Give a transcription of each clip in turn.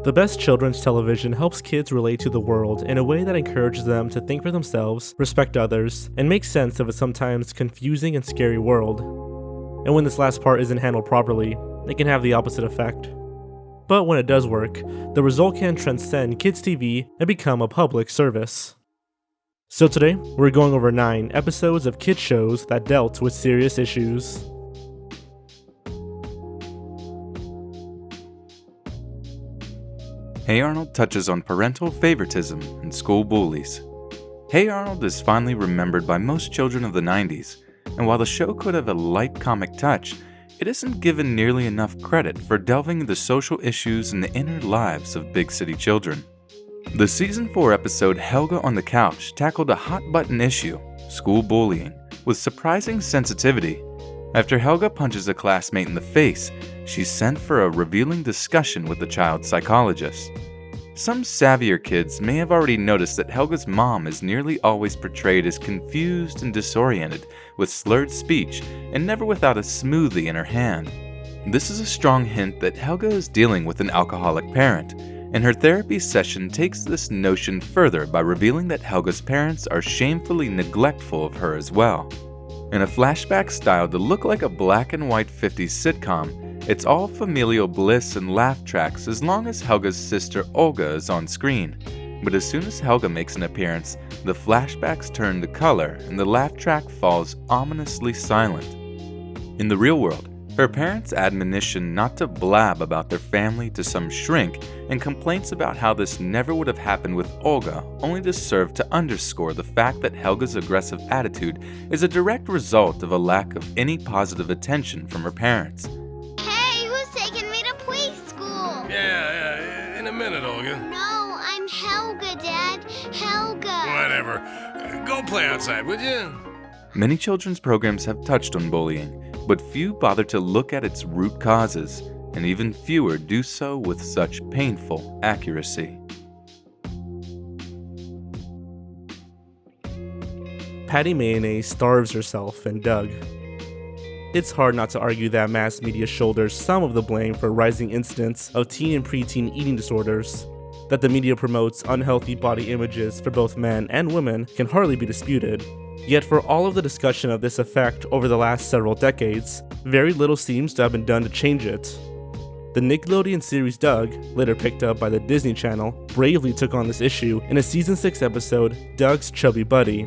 The best children's television helps kids relate to the world in a way that encourages them to think for themselves, respect others, and make sense of a sometimes confusing and scary world. And when this last part isn't handled properly, it can have the opposite effect. But when it does work, the result can transcend kids' TV and become a public service. So today, we're going over 9 episodes of kids shows that dealt with serious issues. Hey Arnold touches on parental favoritism and school bullies. Hey Arnold is finally remembered by most children of the 90s, and while the show could have a light comic touch, it isn't given nearly enough credit for delving into social issues and the inner lives of big city children. The Season 4 episode Helga on the Couch tackled a hot-button issue, school bullying, with surprising sensitivity. After Helga punches a classmate in the face, she's sent for a revealing discussion with the child psychologist. Some savvier kids may have already noticed that Helga's mom is nearly always portrayed as confused and disoriented, with slurred speech, and never without a smoothie in her hand. This is a strong hint that Helga is dealing with an alcoholic parent, and her therapy session takes this notion further by revealing that Helga's parents are shamefully neglectful of her as well. In a flashback styled to look like a black and white 50s sitcom, it's all familial bliss and laugh tracks as long as Helga's sister Olga is on screen. But as soon as Helga makes an appearance, the flashbacks turn to color and the laugh track falls ominously silent. In the real world, her parents' admonition not to blab about their family to some shrink and complaints about how this never would have happened with Olga only to serve to underscore the fact that Helga's aggressive attitude is a direct result of a lack of any positive attention from her parents. Hey, who's taking me to preschool? Yeah, in a minute, Olga. No, I'm Helga, Dad. Helga. Whatever. Go play outside, would you? Many children's programs have touched on bullying, but few bother to look at its root causes, and even fewer do so with such painful accuracy. Patty Mayonnaise starves herself and Doug. It's hard not to argue that mass media shoulders some of the blame for rising incidents of teen and preteen eating disorders. That the media promotes unhealthy body images for both men and women can hardly be disputed. Yet for all of the discussion of this effect over the last several decades, very little seems to have been done to change it. The Nickelodeon series Doug, later picked up by the Disney Channel, bravely took on this issue in a Season 6 episode, Doug's Chubby Buddy.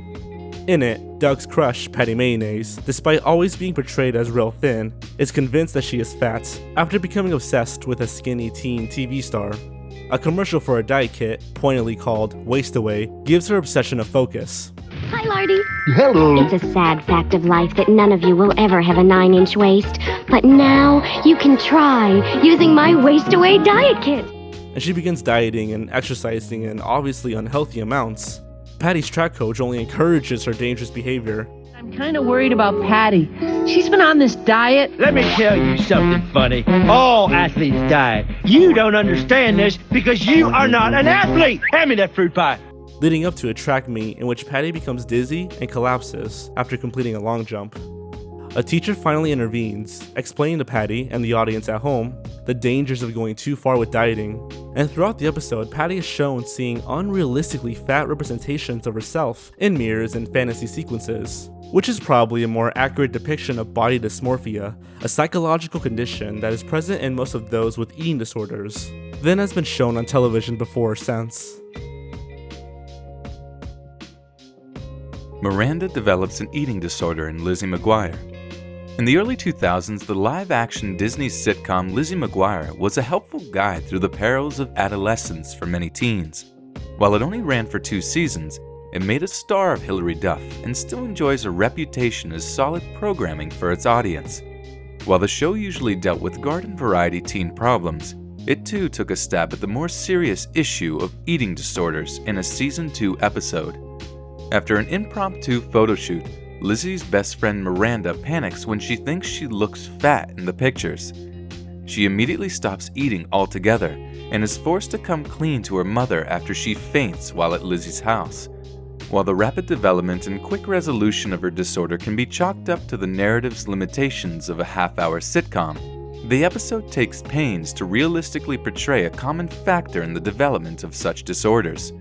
In it, Doug's crush, Patty Mayonnaise, despite always being portrayed as real thin, is convinced that she is fat after becoming obsessed with a skinny teen TV star. A commercial for a diet kit, pointedly called Waste Away, gives her obsession a focus. Hi, Lardy. Hello. It's a sad fact of life that none of you will ever have a 9-inch waist, but now you can try using my Waste Away diet kit. And she begins dieting and exercising in obviously unhealthy amounts. Patty's track coach only encourages her dangerous behavior. I'm kind of worried about Patty. She's been on this diet. Let me tell you something funny. All athletes diet. You don't understand this because you are not an athlete. Hand me that fruit pie. Leading up to a track meet in which Patty becomes dizzy and collapses after completing a long jump. A teacher finally intervenes, explaining to Patty and the audience at home the dangers of going too far with dieting. And throughout the episode, Patty is shown seeing unrealistically fat representations of herself in mirrors and fantasy sequences, which is probably a more accurate depiction of body dysmorphia, a psychological condition that is present in most of those with eating disorders, than has been shown on television before or since. Miranda develops an eating disorder in Lizzie McGuire. In the early 2000s, the live-action Disney sitcom Lizzie McGuire was a helpful guide through the perils of adolescence for many teens. While it only ran for 2 seasons, it made a star of Hilary Duff and still enjoys a reputation as solid programming for its audience. While the show usually dealt with garden-variety teen problems, it too took a stab at the more serious issue of eating disorders in a Season 2 episode. After an impromptu photo shoot, Lizzie's best friend Miranda panics when she thinks she looks fat in the pictures. She immediately stops eating altogether and is forced to come clean to her mother after she faints while at Lizzie's house. While the rapid development and quick resolution of her disorder can be chalked up to the narrative's limitations of a half-hour sitcom, The episode takes pains to realistically portray a common factor in the development of such disorders.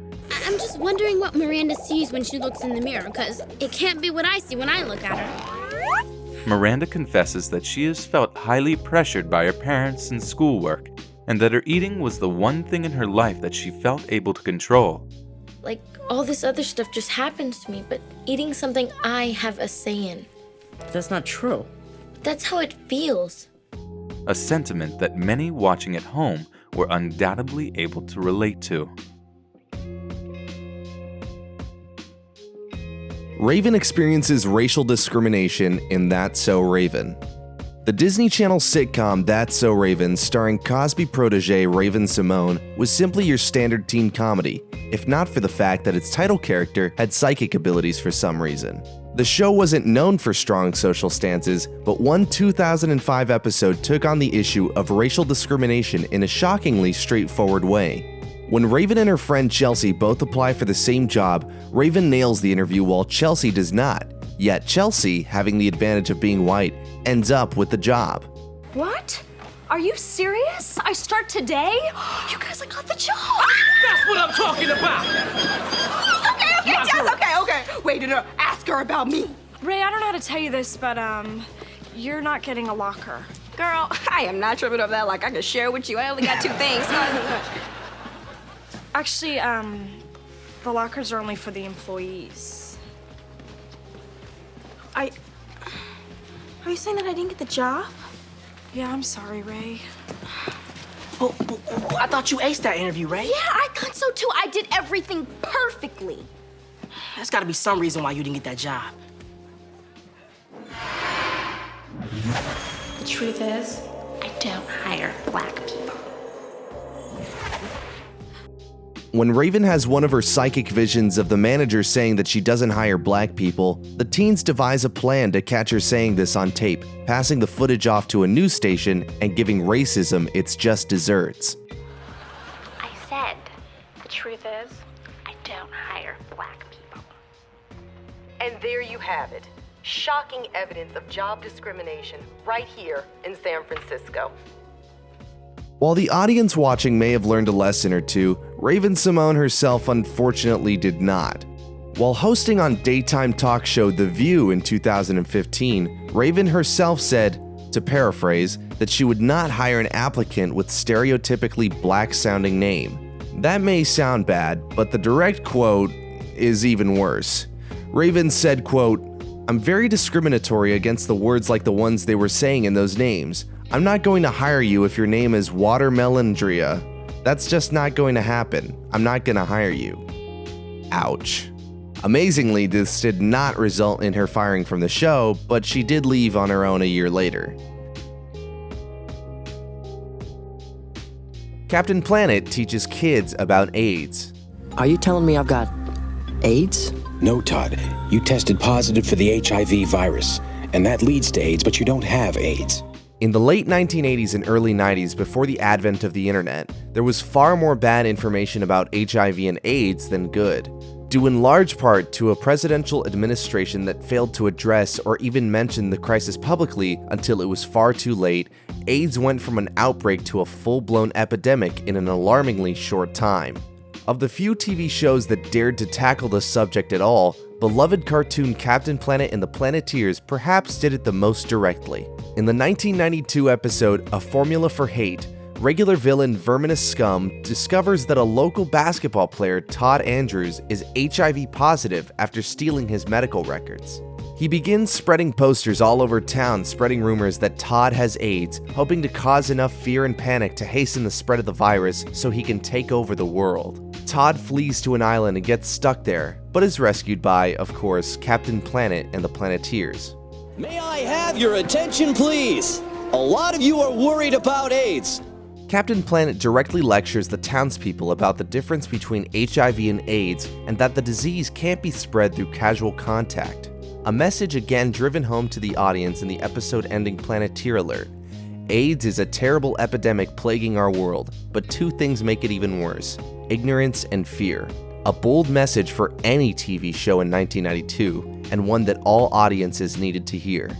I'm just wondering what Miranda sees when she looks in the mirror, because it can't be what I see when I look at her. Miranda confesses that she has felt highly pressured by her parents and schoolwork, and that her eating was the one thing in her life that she felt able to control. Like, all this other stuff just happens to me, but eating's something I have a say in. That's not true. That's how it feels. A sentiment that many watching at home were undoubtedly able to relate to. Raven experiences racial discrimination in That's So Raven. The Disney Channel sitcom That's So Raven, starring Cosby protege Raven-Symoné, was simply your standard teen comedy, if not for the fact that its title character had psychic abilities for some reason. The show wasn't known for strong social stances, but one 2005 episode took on the issue of racial discrimination in a shockingly straightforward way. When Raven and her friend Chelsea both apply for the same job, Raven nails the interview while Chelsea does not. Yet Chelsea, having the advantage of being white, ends up with the job. What? Are you serious? I start today? You guys, I got the job! That's what I'm talking about! Okay, Jess, okay. Wait, no, ask her about me. Ray, I don't know how to tell you this, but, you're not getting a locker. Girl, I am not tripping over that like I can share with you. I only got 2 things. Actually, the lockers are only for the employees. Are you saying that I didn't get the job? Yeah, I'm sorry, Ray. Oh, I thought you aced that interview, Ray. Yeah, I thought so too. I did everything perfectly. There's gotta be some reason why you didn't get that job. The truth is, I don't hire black people. When Raven has one of her psychic visions of the manager saying that she doesn't hire black people, the teens devise a plan to catch her saying this on tape, passing the footage off to a news station and giving racism its just desserts. I said, the truth is, I don't hire black people. And there you have it. Shocking evidence of job discrimination right here in San Francisco. While the audience watching may have learned a lesson or two, Raven-Symoné herself unfortunately did not. While hosting on daytime talk show The View in 2015, Raven herself said, to paraphrase, that she would not hire an applicant with stereotypically black-sounding name. That may sound bad, but the direct quote is even worse. Raven said, quote, "I'm very discriminatory against the words like the ones they were saying in those names. I'm not going to hire you if your name is Watermelondria. That's just not going to happen. I'm not going to hire you." Ouch. Amazingly, this did not result in her firing from the show, but she did leave on her own a year later. Captain Planet teaches kids about AIDS. Are you telling me I've got AIDS? No, Todd. You tested positive for the HIV virus, and that leads to AIDS, but you don't have AIDS. In the late 1980s and early 90s, before the advent of the internet, there was far more bad information about HIV and AIDS than good, due in large part to a presidential administration that failed to address or even mention the crisis publicly until it was far too late. AIDS went from an outbreak to a full-blown epidemic in an alarmingly short time. Of the few TV shows that dared to tackle the subject at all, beloved cartoon Captain Planet and the Planeteers perhaps did it the most directly. In the 1992 episode A Formula for Hate, regular villain Verminous Scum discovers that a local basketball player, Todd Andrews, is HIV positive after stealing his medical records. He begins spreading posters all over town spreading rumors that Todd has AIDS, hoping to cause enough fear and panic to hasten the spread of the virus so he can take over the world. Todd flees to an island and gets stuck there, but is rescued by, of course, Captain Planet and the Planeteers. May I have your attention, please? A lot of you are worried about AIDS. Captain Planet directly lectures the townspeople about the difference between HIV and AIDS and that the disease can't be spread through casual contact. A message again driven home to the audience in the episode ending Planeteer Alert. AIDS is a terrible epidemic plaguing our world, but two things make it even worse: ignorance and fear. A bold message for any TV show in 1992, and one that all audiences needed to hear.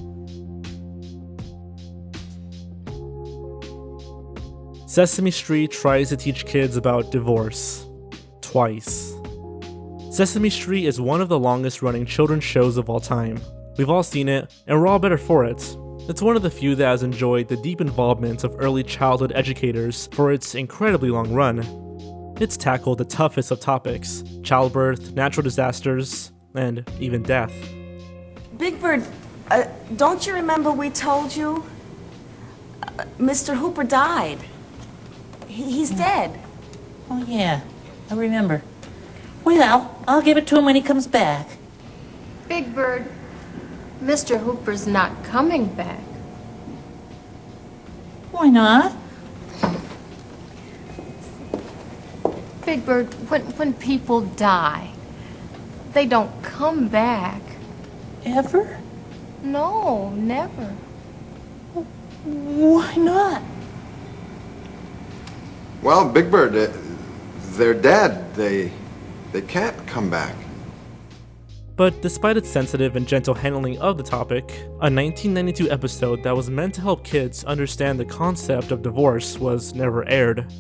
Sesame Street tries to teach kids about divorce. Twice. Sesame Street is one of the longest running children's shows of all time. We've all seen it, and we're all better for it. It's one of the few that has enjoyed the deep involvement of early childhood educators for its incredibly long run. It's tackled the toughest of topics: childbirth, natural disasters, and even death. Big Bird, don't you remember we told you? Mr. Hooper died. He's dead. Oh, yeah, I remember. Well, I'll give it to him when he comes back. Big Bird, Mr. Hooper's not coming back. Why not? Big Bird, when people die, they don't come back. Ever? No, never. Why not? Well, Big Bird, they're dead. They can't come back. But despite its sensitive and gentle handling of the topic, a 1992 episode that was meant to help kids understand the concept of divorce was never aired.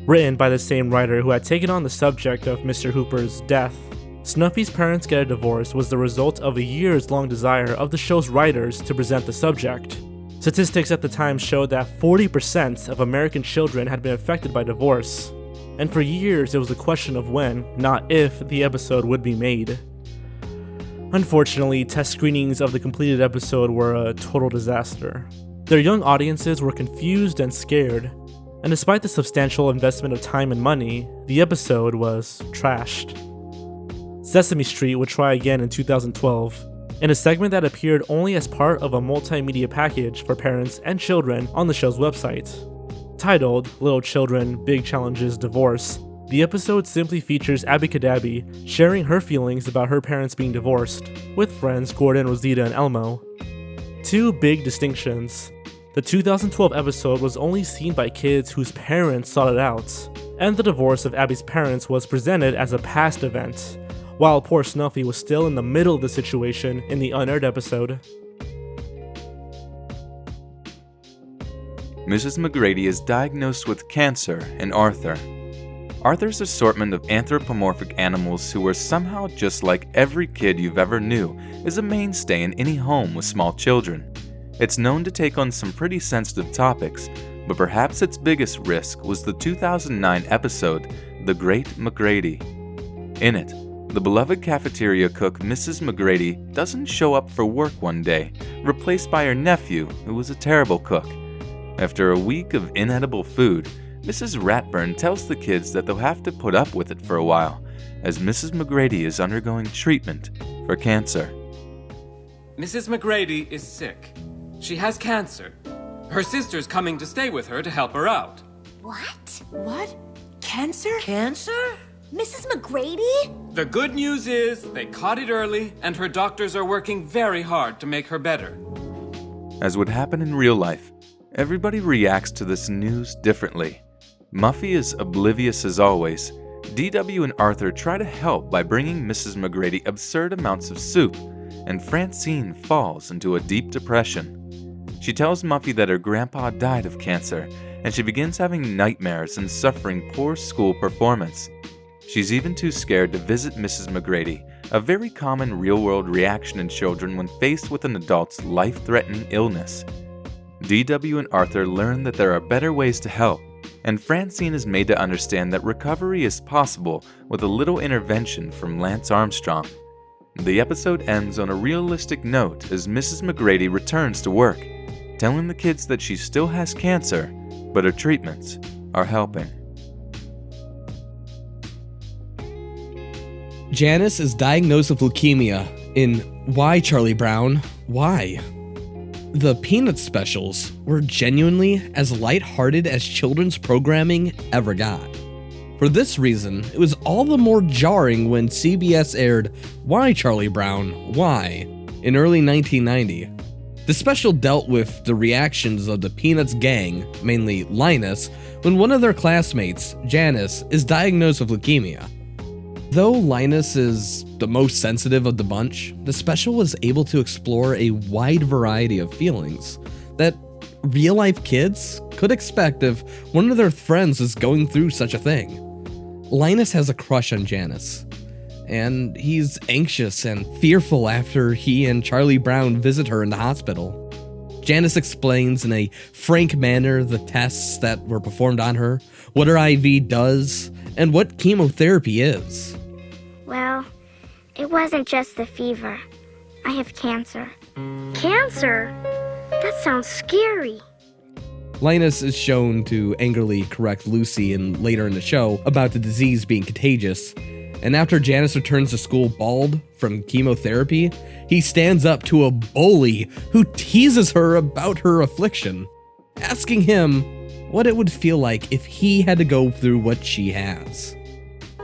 Written by the same writer who had taken on the subject of Mr. Hooper's death, Snuffy's Parents Get a Divorce was the result of a years-long desire of the show's writers to present the subject. Statistics at the time showed that 40% of American children had been affected by divorce, and for years it was a question of when, not if, the episode would be made. Unfortunately, test screenings of the completed episode were a total disaster. Their young audiences were confused and scared, and despite the substantial investment of time and money, the episode was trashed. Sesame Street would try again in 2012, in a segment that appeared only as part of a multimedia package for parents and children on the show's website. Titled Little Children, Big Challenges, Divorce, the episode simply features Abby Cadabby sharing her feelings about her parents being divorced, with friends Gordon, Rosita, and Elmo. Two big distinctions. The 2012 episode was only seen by kids whose parents sought it out, and the divorce of Abby's parents was presented as a past event, while poor Snuffy was still in the middle of the situation in the unaired episode. Mrs. McGrady is diagnosed with cancer in Arthur. Arthur's assortment of anthropomorphic animals who are somehow just like every kid you've ever knew is a mainstay in any home with small children. It's known to take on some pretty sensitive topics, but perhaps its biggest risk was the 2009 episode, The Great McGrady. In it, the beloved cafeteria cook Mrs. McGrady doesn't show up for work one day, replaced by her nephew, who was a terrible cook. After a week of inedible food, Mrs. Ratburn tells the kids that they'll have to put up with it for a while, as Mrs. McGrady is undergoing treatment for cancer. Mrs. McGrady is sick. She has cancer. Her sister's coming to stay with her to help her out. What? What? Cancer? Cancer? Mrs. McGrady? The good news is they caught it early, and her doctors are working very hard to make her better. As would happen in real life, everybody reacts to this news differently. Muffy is oblivious as always. DW and Arthur try to help by bringing Mrs. McGrady absurd amounts of soup, and Francine falls into a deep depression. She tells Muffy that her grandpa died of cancer, and she begins having nightmares and suffering poor school performance. She's even too scared to visit Mrs. McGrady, a very common real-world reaction in children when faced with an adult's life-threatening illness. DW and Arthur learn that there are better ways to help, and Francine is made to understand that recovery is possible with a little intervention from Lance Armstrong. The episode ends on a realistic note as Mrs. McGrady returns to work, telling the kids that she still has cancer, but her treatments are helping. Janice is diagnosed with leukemia in Why, Charlie Brown? Why? The Peanuts specials were genuinely as lighthearted as children's programming ever got. For this reason, it was all the more jarring when CBS aired Why, Charlie Brown? Why? in early 1990. The special dealt with the reactions of the Peanuts gang, mainly Linus, when one of their classmates, Janice, is diagnosed with leukemia. Though Linus is the most sensitive of the bunch, the special was able to explore a wide variety of feelings that real-life kids could expect if one of their friends is going through such a thing. Linus has a crush on Janice, and he's anxious and fearful after he and Charlie Brown visit her in the hospital. Janice explains in a frank manner the tests that were performed on her, what her IV does, and what chemotherapy is. Well, it wasn't just the fever. I have cancer. Cancer? That sounds scary. Linus is shown to angrily correct Lucy later in the show about the disease being contagious, and after Janice returns to school bald from chemotherapy, he stands up to a bully who teases her about her affliction, asking him what it would feel like if he had to go through what she has.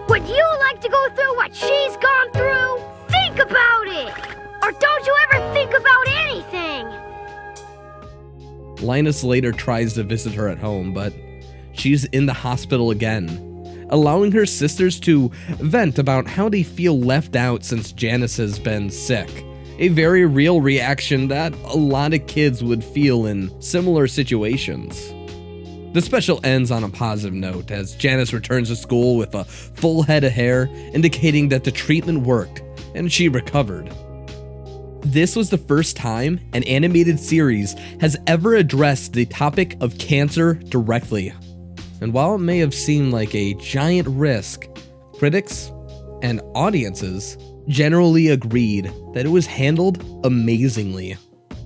Would you like to go through what she's gone through? Think about it! Or don't you ever think about anything? Linus later tries to visit her at home, but she's in the hospital again, allowing her sisters to vent about how they feel left out since Janice has been sick. A very real reaction that a lot of kids would feel in similar situations. The special ends on a positive note as Janice returns to school with a full head of hair, indicating that the treatment worked and she recovered. This was the first time an animated series has ever addressed the topic of cancer directly. And while it may have seemed like a giant risk, critics and audiences generally agreed that it was handled amazingly.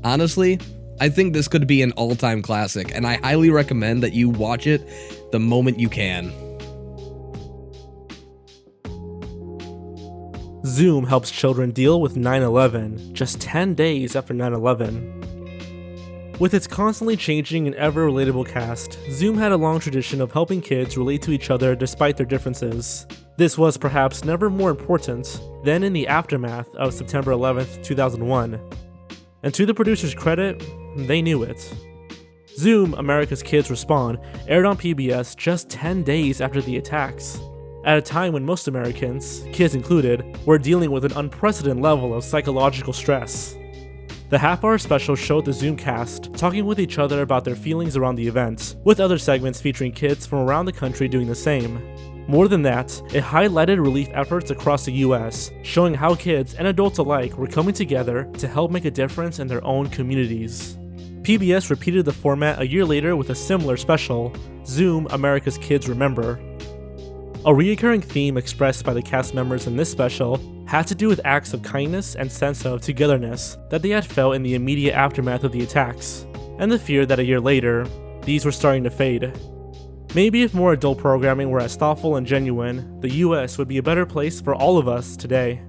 Honestly, I think this could be an all-time classic, and I highly recommend that you watch it the moment you can. Zoom helps children deal with 9/11 just 10 days after 9/11. With its constantly changing and ever-relatable cast, Zoom had a long tradition of helping kids relate to each other despite their differences. This was perhaps never more important than in the aftermath of September 11th, 2001. And to the producer's credit, they knew it. Zoom, America's Kids Respond, aired on PBS just 10 days after the attacks, at a time when most Americans, kids included, were dealing with an unprecedented level of psychological stress. The half-hour special showed the Zoom cast talking with each other about their feelings around the event, with other segments featuring kids from around the country doing the same. More than that, it highlighted relief efforts across the US, showing how kids and adults alike were coming together to help make a difference in their own communities. PBS repeated the format a year later with a similar special, Zoom, America's Kids Remember. A recurring theme expressed by the cast members in this special had to do with acts of kindness and sense of togetherness that they had felt in the immediate aftermath of the attacks, and the fear that a year later, these were starting to fade. Maybe if more adult programming were as thoughtful and genuine, the US would be a better place for all of us today.